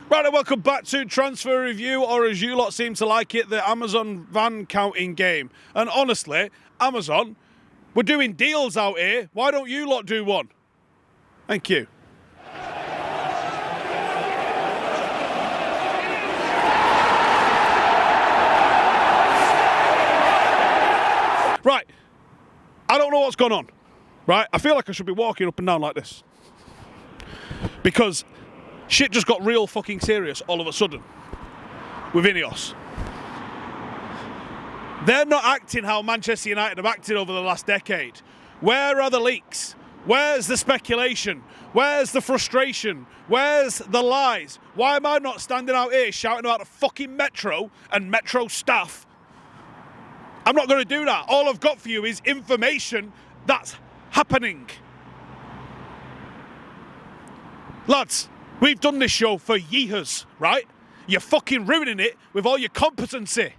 Right, and welcome back to Transfer Review, or as you lot seem to like it, the Amazon van counting game. And honestly, Amazon, we're doing deals out here. Why don't you lot do one? Thank you. Right, I don't know what's gone on, right? I feel like I should be walking up and down like this. Because shit just got real fucking serious all of a sudden with Ineos. They're not acting how Manchester United have acted over the last decade. Where are the leaks? Where's the speculation? Where's the frustration? Where's the lies? Why am I not standing out here shouting about the fucking Metro and Metro staff? I'm not going to do that. All I've got for you is information that's happening. Lads, we've done this show for years, right? You're fucking ruining it with all your competency.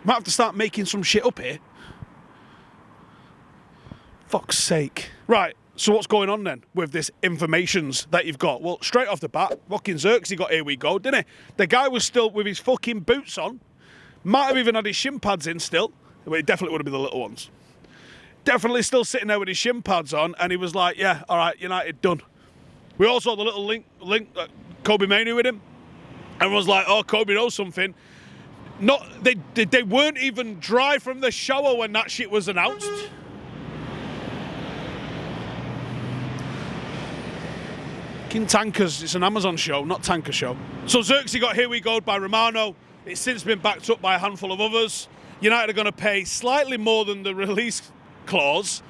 Might have to start making some shit up here. Fuck's sake. Right, so what's going on then with this informations that you've got? Well, straight off the bat, fucking Zirkzee got here we go, didn't he? The guy was still with his fucking boots on. Might have even had his shin pads in still. Well, it definitely would have been the little ones. Definitely still sitting there with his shin pads on, and he was like, yeah, all right, United, done. We all saw the little link Kobe Mainoo with him. Everyone's like, oh, Kobe knows something. They weren't even dry from the shower when that shit was announced. King Tankers, it's an Amazon show, not Tanker show. So Zirkzee got here we go by Romano. It's since been backed up by a handful of others. United are going to pay slightly more than the release clause,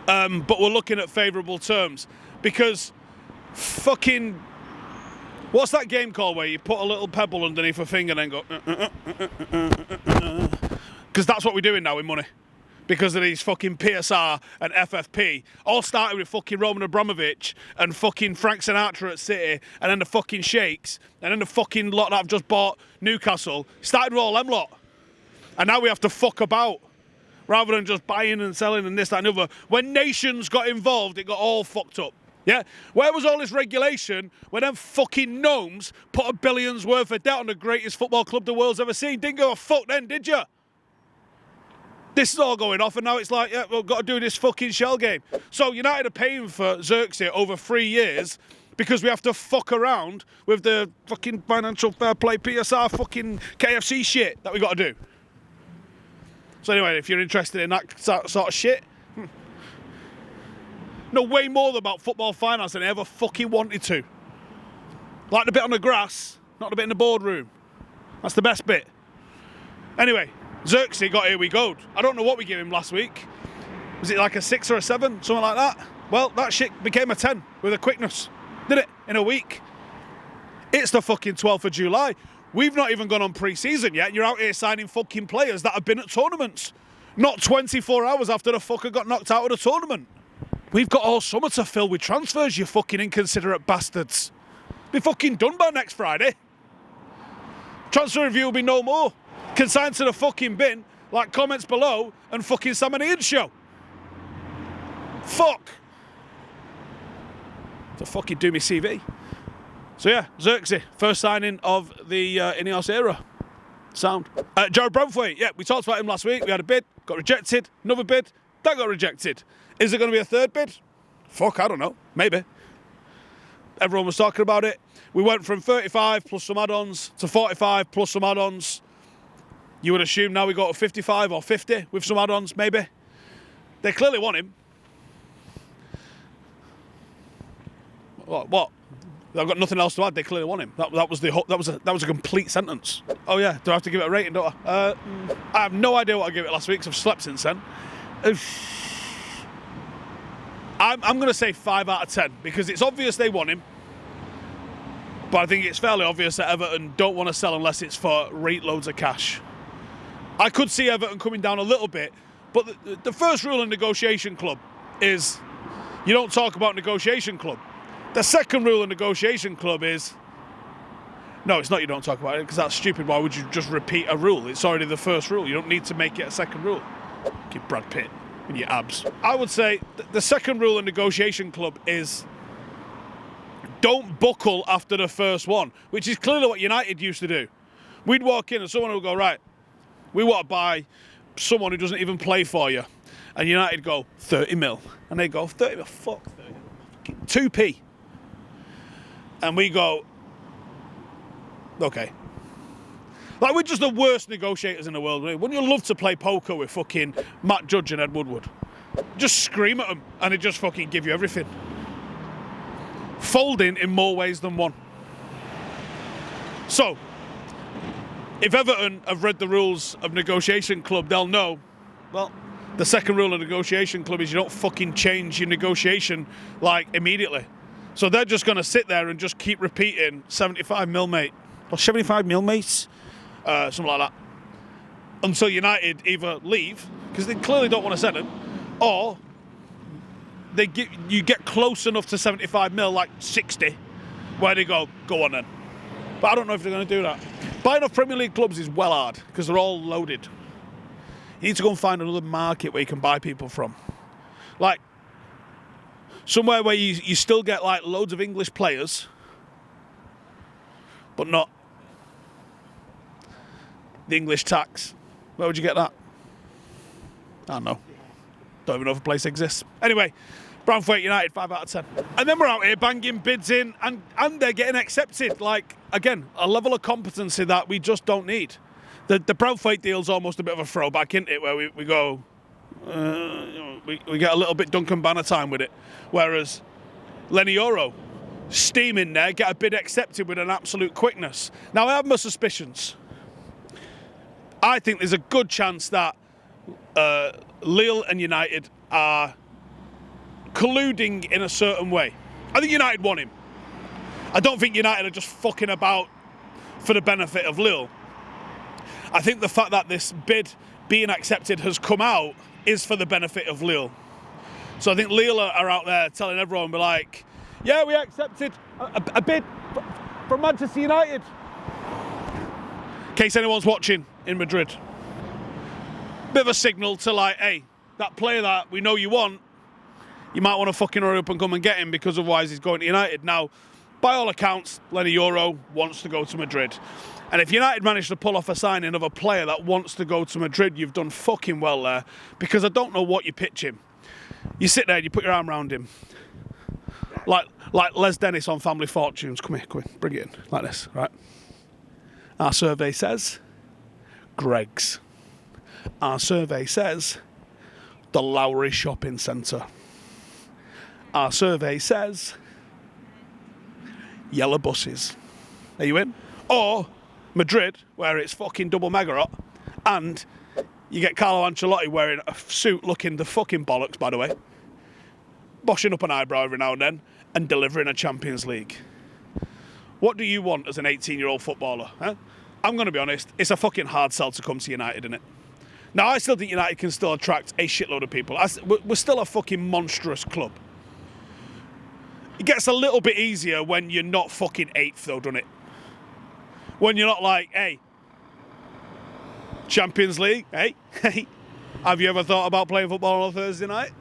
but we're looking at favourable terms because fucking what's that game called where you put a little pebble underneath a finger and then go because that's what we're doing now with money because of these fucking PSR and FFP all started with fucking Roman Abramovich and fucking Frank Sinatra at City and then the fucking Sheikhs and then the fucking lot that I've just bought Newcastle started with all them lot and now we have to fuck about rather than just buying and selling and this, that and the other. When nations got involved, it got all fucked up. Yeah? Where was all this regulation when them fucking gnomes put $1 billion worth of debt on the greatest football club the world's ever seen? Didn't give a fuck then, did you? This is all going off and now it's like, yeah, we've got to do this fucking shell game. So United are paying for Zirkzee over 3 years because we have to fuck around with the fucking financial fair play PSR fucking KFC shit that we got to do. So anyway, if you're interested in that sort of shit, know way more about football finance than I ever fucking wanted to. Like the bit on the grass, not the bit in the boardroom. That's the best bit. Anyway, Zirkzee got here we go. I don't know what we gave him last week. Was it like a 6 or a 7, something like that? Well, that shit became a 10 with a quickness, did it? In a week. It's the fucking 12th of July. We've not even gone on pre-season yet, and you're out here signing fucking players that have been at tournaments. Not 24 hours after the fucker got knocked out of the tournament. We've got all summer to fill with transfers, you fucking inconsiderate bastards. Be fucking done by next Friday. Transfer review will be no more. Consigned to the fucking bin, like comments below, and fucking Sam and Ian's show. Fuck. To fucking do me CV. So yeah, Zirkzee, first signing of the Ineos era. Sound. Jared Branthwaite, yeah, we talked about him last week. We had a bid, got rejected. Another bid, that got rejected. Is there going to be a third bid? Fuck, I don't know. Maybe. Everyone was talking about it. We went from 35 plus some add-ons to 45 plus some add-ons. You would assume now we got to 55 or 50 with some add-ons, maybe. They clearly want him. What? I've got nothing else to add. They clearly want him. That was a complete sentence. Oh yeah, do I have to give it a rating? Don't I? I have no idea what I gave it last week because I've slept since then. I'm going to say 5 out of 10 because it's obvious they want him. But I think it's fairly obvious that Everton don't want to sell unless it's for rate loads of cash. I could see Everton coming down a little bit, but the first rule in Negotiation Club is you don't talk about Negotiation Club. The second rule in Negotiation Club is... No, it's not you don't talk about it, because that's stupid. Why would you just repeat a rule? It's already the first rule. You don't need to make it a second rule. Give Brad Pitt in your abs. I would say the second rule in Negotiation Club is don't buckle after the first one, which is clearly what United used to do. We'd walk in and someone would go, right, we want to buy someone who doesn't even play for you. And United go, 30 mil. And they go, 30 mil, fuck 30 2p. And we go, okay. Like, we're just the worst negotiators in the world. Wouldn't you love to play poker with fucking Matt Judge and Ed Woodward? Just scream at them and they just fucking give you everything. Folding in more ways than one. So, if Everton have read the rules of Negotiation Club, they'll know, well, the second rule of Negotiation Club is you don't fucking change your negotiation, like, immediately. So they're just going to sit there and just keep repeating 75 mil, mate. Or 75 mil, mates. Something like that. Until United either leave, because they clearly don't want to send him, or you get close enough to 75 mil, like 60, where they go on then. But I don't know if they're going to do that. Buying off Premier League clubs is well hard, because they're all loaded. You need to go and find another market where you can buy people from. Like, somewhere where you still get, like, loads of English players, but not the English tax. Where would you get that? I don't know. Don't even know if a place exists. Anyway, Brownthwaite United, 5 out of 10. And then we're out here banging bids in, and they're getting accepted. Like, again, a level of competency that we just don't need. The Brownthwaite deal's almost a bit of a throwback, isn't it? Where we go, we get a little bit Duncan Banner time with it. Whereas Leny Yoro, steaming there, get a bid accepted with an absolute quickness. Now, I have my suspicions. I think there's a good chance that Lille and United are colluding in a certain way. I think United want him. I don't think United are just fucking about for the benefit of Lille. I think the fact that this bid being accepted has come out is for the benefit of Lille. So I think Lille are out there telling everyone, be like, yeah, we accepted a bid from Manchester United. In case anyone's watching in Madrid. Bit of a signal to, like, hey, that player that we know you want, you might want to fucking hurry up and come and get him, because otherwise he's going to United. Now, by all accounts, Leny Yoro wants to go to Madrid. And if United manage to pull off a signing of a player that wants to go to Madrid, you've done fucking well there, because I don't know what you pitch him. You sit there and you put your arm around him. Like Les Dennis on Family Fortunes. Come here, bring it in. Like this, right? Our survey says Greggs. Our survey says the Lowry Shopping Centre. Our survey says yellow buses. Are you in? Or Madrid, where it's fucking double mega hot, and you get Carlo Ancelotti wearing a suit looking the fucking bollocks, by the way, boshing up an eyebrow every now and then, and delivering a Champions League. What do you want as an 18-year-old footballer? Huh? I'm going to be honest, it's a fucking hard sell to come to United, innit? Now, I still think United can still attract a shitload of people. We're still a fucking monstrous club. It gets a little bit easier when you're not fucking 8th, though, doesn't it? When you're not like, hey, Champions League, hey, have you ever thought about playing football on a Thursday night?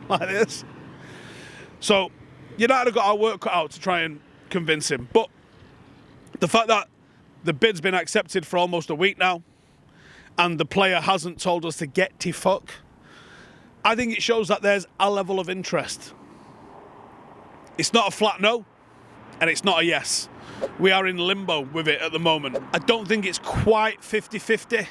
Like this? So, United have got our work cut out to try and convince him. But the fact that the bid's been accepted for almost a week now, and the player hasn't told us to get to fuck, I think it shows that there's a level of interest. It's not a flat no, and it's not a yes. We are in limbo with it at the moment. I don't think it's quite 50-50.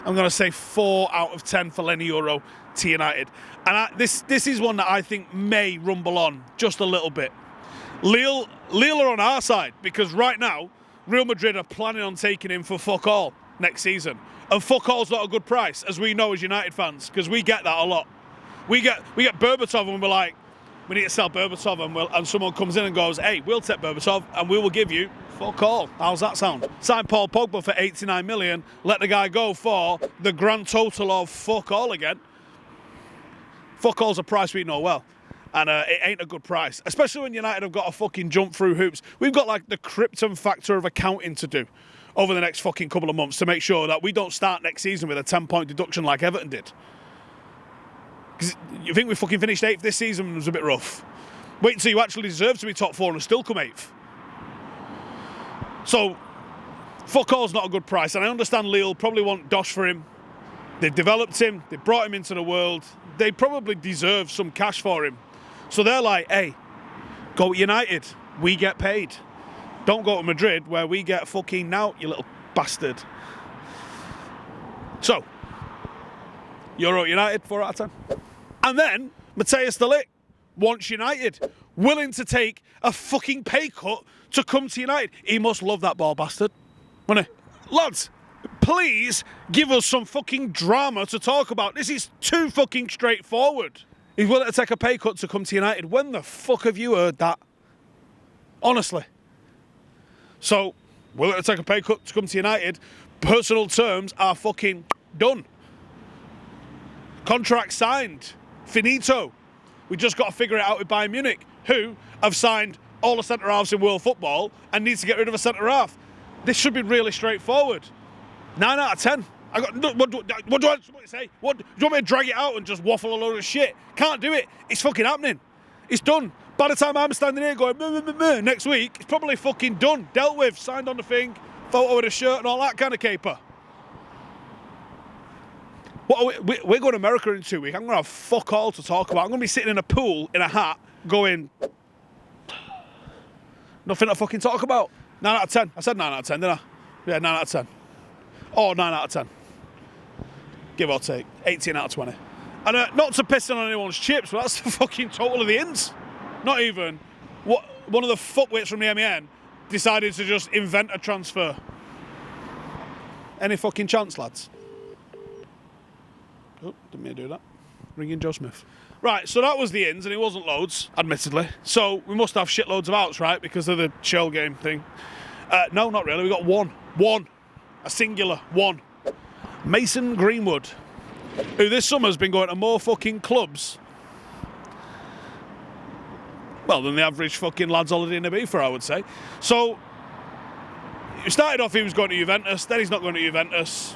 I'm going to say 4 out of 10 for Leny Yoro to United. And this is one that I think may rumble on just a little bit. Lille are on our side, because right now, Real Madrid are planning on taking him for fuck all next season. And fuck all's not a good price, as we know as United fans, because we get that a lot. We get Berbatov and we're like, we need to sell Berbatov, and someone comes in and goes, hey, we'll take Berbatov and we will give you fuck all. How's that sound? Sign Paul Pogba for 89 million, let the guy go for the grand total of fuck all again. Fuck all's a price we know well. And it ain't a good price, especially when United have got to fucking jump through hoops. We've got like the Krypton factor of accounting to do over the next fucking couple of months to make sure that we don't start next season with a 10-point deduction like Everton did. Because you think we fucking finished 8th this season was a bit rough. Wait until you actually deserve to be top 4 and still come 8th. So, fuck all's not a good price. And I understand Lille probably want dosh for him. They've developed him. They've brought him into the world. They probably deserve some cash for him. So they're like, hey, go to United. We get paid. Don't go to Madrid where we get fucking now, you little bastard. So, Euro United, 4 out of 10. And then, Matthias de Ligt wants United. Willing to take a fucking pay cut to come to United. He must love that ball bastard. Wouldn't he? Lads, please give us some fucking drama to talk about. This is too fucking straightforward. He's willing to take a pay cut to come to United. When the fuck have you heard that? Honestly. So, willing to take a pay cut to come to United. Personal terms are fucking done. Contract signed. Finito. We just got to figure it out with Bayern Munich, who have signed all the centre-halves in world football and needs to get rid of a centre-half. This should be really straightforward. 9 out of 10. What do I say? Do you want me to drag it out and just waffle a load of shit? Can't do it. It's fucking happening. It's done. By the time I'm standing here going, next week, it's probably fucking done, dealt with, signed on the thing, photo with a shirt and all that kind of caper. We're going to America in 2 weeks. I'm going to have fuck all to talk about. I'm going to be sitting in a pool in a hat going, nothing to fucking talk about. 9 out of 10. I said 9 out of 10, didn't I? Yeah, 9 out of 10. Oh, 9 out of 10. Give or take. 18 out of 20. And not to piss on anyone's chips, but that's the fucking total of the ins. Not even. One of the fuckwits from the MEN decided to just invent a transfer. Any fucking chance, lads? Oh, didn't mean to do that. Ringing Joe Smith. Right, so that was the ins, and it wasn't loads, admittedly. So we must have shitloads of outs, right, because of the shell game thing. No, not really. We got one. One. A singular. One. Mason Greenwood, who this summer's been going to more fucking clubs, well, than the average fucking lad's holiday in Ibiza, I would say. So, he started off, he was going to Juventus, then he's not going to Juventus,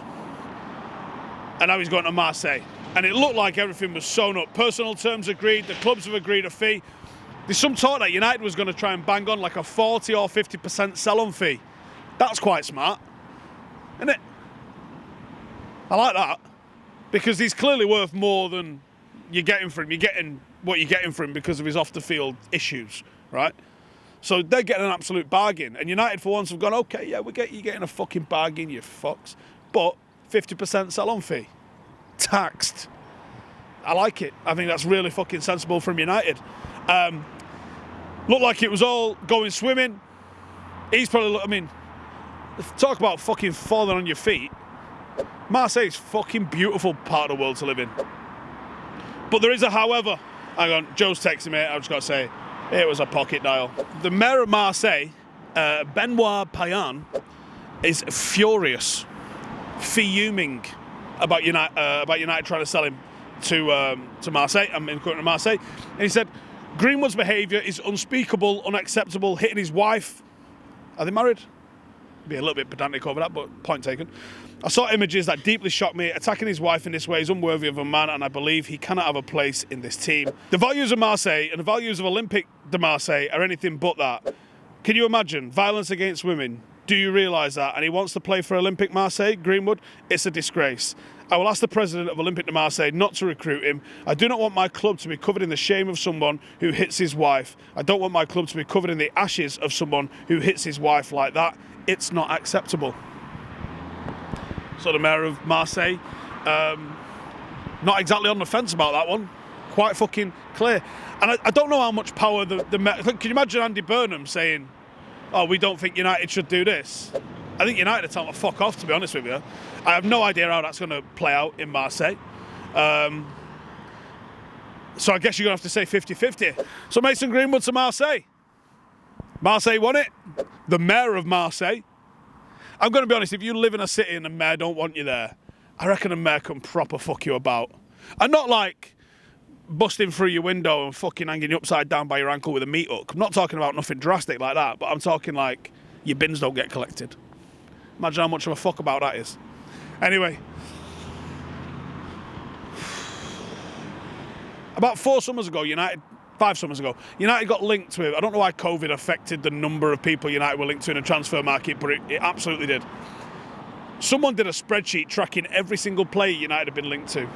and now he's going to Marseille. And it looked like everything was sewn up. Personal terms agreed, the clubs have agreed a fee. There's some talk that United was going to try and bang on like a 40 or 50% sell-on fee. That's quite smart, isn't it? I like that, because he's clearly worth more than you're getting for him. You're getting what you're getting for him because of his off-the-field issues, right? So they're getting an absolute bargain. And United, for once, have gone, okay, yeah, you're getting a fucking bargain, you fucks. But 50% sell-on fee. Taxed. I like it. I think that's really fucking sensible from United. Looked like it was all going swimming. He's probably, I mean, talk about fucking falling on your feet. Marseille's fucking beautiful part of the world to live in. But there is a however. Hang on, Joe's texting me. I've just got to say, it was a pocket dial. The mayor of Marseille, Benoit Payan, is furious, fuming about United trying to sell him to Marseille. I'm in current Marseille. And he said, Greenwood's behaviour is unspeakable, unacceptable, hitting his wife. Are they married? Be a little bit pedantic over that, but point taken. I saw images that deeply shocked me. Attacking his wife in this way is unworthy of a man, and I believe he cannot have a place in this team. The values of Marseille and the values of Olympique de Marseille are anything but that. Can you imagine violence against women? Do you realise that? And he wants to play for Olympique Marseille, Greenwood? It's a disgrace. I will ask the president of Olympique de Marseille not to recruit him. I do not want my club to be covered in the shame of someone who hits his wife. I don't want my club to be covered in the ashes of someone who hits his wife like that. It's not acceptable. So the mayor of Marseille, not exactly on the fence about that one. Quite fucking clear. And I don't know how much power the mayor... Can you imagine Andy Burnham saying, oh, we don't think United should do this? I think United are telling to fuck off, to be honest with you. I have no idea how that's going to play out in Marseille. So I guess you're going to have to say 50-50. So Mason Greenwood to Marseille. Marseille won it. The mayor of Marseille. I'm going to be honest, if you live in a city and the mayor don't want you there, I reckon the mayor can proper fuck you about. And not like busting through your window and fucking hanging you upside down by your ankle with a meat hook. I'm not talking about nothing drastic like that, but I'm talking like your bins don't get collected. Imagine how much of a fuck about that is. Anyway. About 4 summers ago, United 5 summers ago, United got linked with, I don't know why COVID affected the number of people United were linked to in the transfer market, but it absolutely did. Someone did a spreadsheet tracking every single player United had been linked to.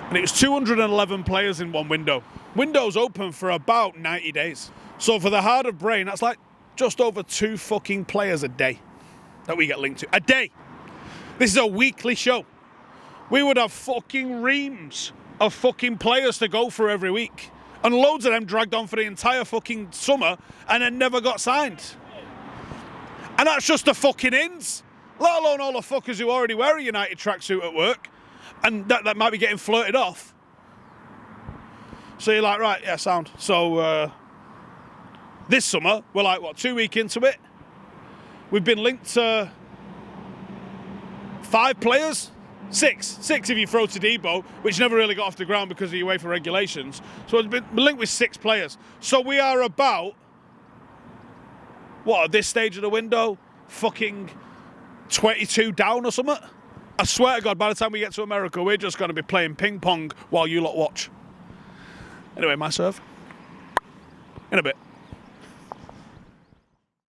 And it was 211 players in one window. Windows open for about 90 days. So for the hard of brain, that's like just over 2 fucking players a day that we get linked to. A day! This is a weekly show. We would have fucking reams of fucking players to go through every week. And loads of them dragged on for the entire fucking summer and then never got signed. And that's just the fucking ins. Let alone all the fuckers who already wear a United tracksuit at work. And that might be getting flirted off. So you're like, right, yeah, sound. So this summer, we're like, what, 2 weeks into it? We've been linked to 5 players? 6 if you throw to Debo, which never really got off the ground because of the UEFA regulations. So it's been linked with 6 players. So we are about, what, at this stage of the window, fucking 22 down or something? I swear to God, by the time we get to America, we're just going to be playing ping pong while you lot watch. Anyway, my serve. In a bit.